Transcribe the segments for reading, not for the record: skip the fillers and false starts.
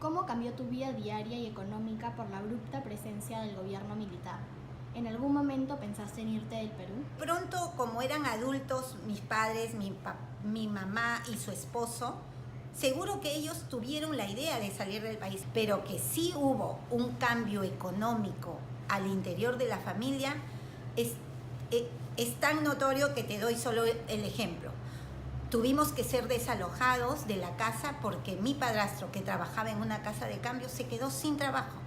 ¿Cómo cambió tu vida diaria y económica por la abrupta presencia del gobierno militar? ¿En algún momento pensaste en irte del Perú? Pronto, como eran adultos, mis padres, mi mamá y su esposo, seguro que ellos tuvieron la idea de salir del país, pero que sí hubo un cambio económico al interior de la familia es tan notorio que te doy solo el ejemplo. Tuvimos que ser desalojados de la casa porque mi padrastro, que trabajaba en una casa de cambio, se quedó sin trabajo.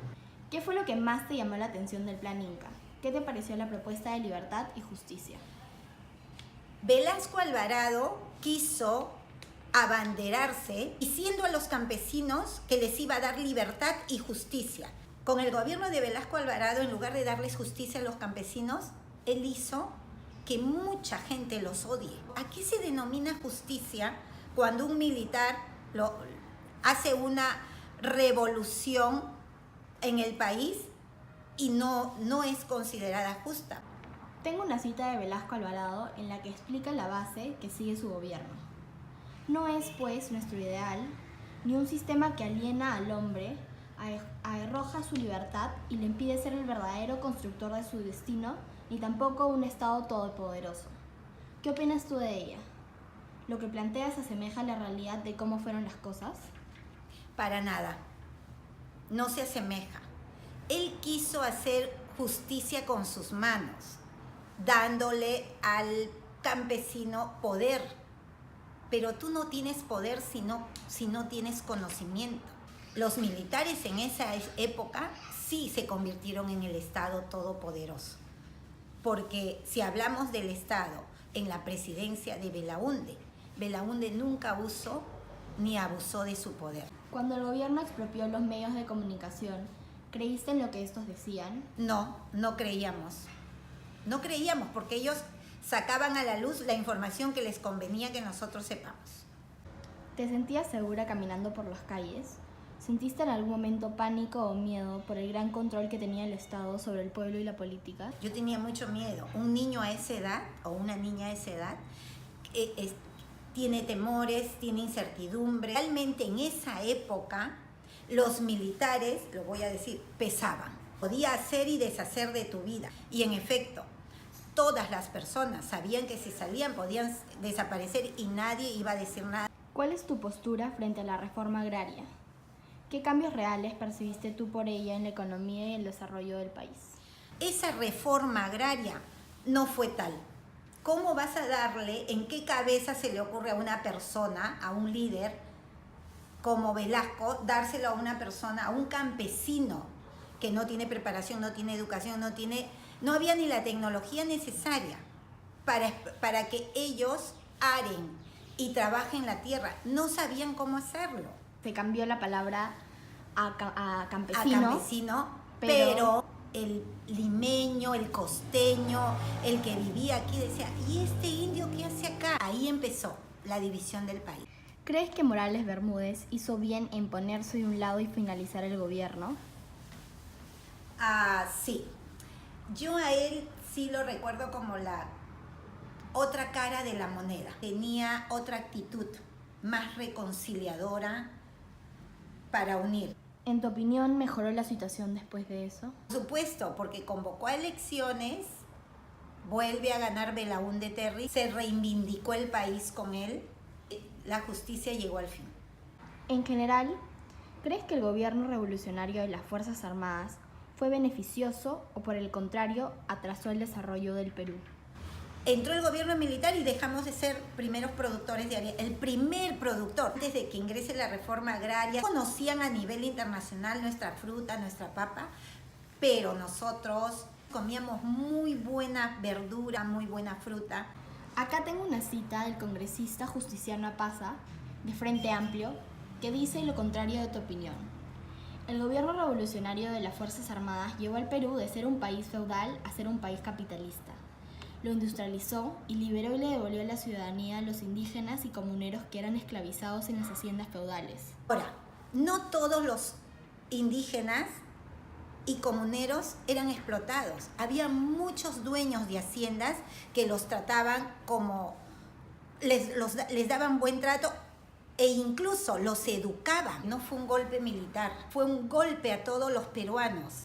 ¿Qué fue lo que más te llamó la atención del Plan Inca? ¿Qué te pareció la propuesta de libertad y justicia? Velasco Alvarado quiso abanderarse diciendo a los campesinos que les iba a dar libertad y justicia. Con el gobierno de Velasco Alvarado, en lugar de darles justicia a los campesinos, él hizo que mucha gente los odie. ¿A qué se denomina justicia cuando un militar hace una revolución en el país y no es considerada justa? Tengo una cita de Velasco Alvarado en la que explica la base que sigue su gobierno. No es, pues, nuestro ideal, ni un sistema que aliena al hombre, arroja su libertad y le impide ser el verdadero constructor de su destino, ni tampoco un Estado todopoderoso. ¿Qué opinas tú de ella? ¿Lo que plantea se asemeja a la realidad de cómo fueron las cosas? Para nada. No se asemeja. Él quiso hacer justicia con sus manos, dándole al campesino poder. Pero tú no tienes poder si no tienes conocimiento. Los militares en esa época sí se convirtieron en el Estado todopoderoso. Porque si hablamos del Estado en la presidencia de Belaúnde nunca usó ni abusó de su poder. Cuando el gobierno expropió los medios de comunicación, ¿creíste en lo que estos decían? No creíamos. No creíamos porque ellos sacaban a la luz la información que les convenía que nosotros sepamos. ¿Te sentías segura caminando por las calles? ¿Sentiste en algún momento pánico o miedo por el gran control que tenía el Estado sobre el pueblo y la política? Yo tenía mucho miedo. Un niño a esa edad o una niña a esa edad tiene temores, tiene incertidumbre. Realmente en esa época los militares, lo voy a decir, pesaban. Podía hacer y deshacer de tu vida. Y en efecto, todas las personas sabían que si salían podían desaparecer y nadie iba a decir nada. ¿Cuál es tu postura frente a la reforma agraria? ¿Qué cambios reales percibiste tú por ella en la economía y el desarrollo del país? Esa reforma agraria no fue tal. ¿Cómo vas a darle, en qué cabeza se le ocurre a una persona, a un líder como Velasco, dárselo a una persona, a un campesino que no tiene preparación, no tiene educación, no había ni la tecnología necesaria para que ellos aren y trabajen la tierra? No sabían cómo hacerlo. Se cambió la palabra a campesino, pero el limeño, el costeño, el que vivía aquí decía, ¿y este indio qué hace acá? Ahí empezó la división del país. ¿Crees que Morales Bermúdez hizo bien en ponerse de un lado y finalizar el gobierno? Sí. Yo a él sí lo recuerdo como la otra cara de la moneda. Tenía otra actitud más reconciliadora para unir. ¿En tu opinión mejoró la situación después de eso? Por supuesto, porque convocó a elecciones, vuelve a ganar Belaúnde Terry, se reivindicó el país con él, la justicia llegó al fin. En general, ¿crees que el gobierno revolucionario de las Fuerzas Armadas fue beneficioso o por el contrario atrasó el desarrollo del Perú? Entró el gobierno militar y dejamos de ser primeros productores de harina. El primer productor, antes de que ingrese la reforma agraria, conocían a nivel internacional nuestra fruta, nuestra papa, pero nosotros comíamos muy buena verdura, muy buena fruta. Acá tengo una cita del congresista Justiciano Apaza, de Frente Amplio, que dice lo contrario de tu opinión. El gobierno revolucionario de las Fuerzas Armadas llevó al Perú de ser un país feudal a ser un país capitalista. Lo industrializó y liberó y le devolvió la ciudadanía a los indígenas y comuneros que eran esclavizados en las haciendas feudales. Ahora, no todos los indígenas y comuneros eran explotados. Había muchos dueños de haciendas que los trataban como, les daban buen trato e incluso los educaba. No fue un golpe militar, fue un golpe a todos los peruanos.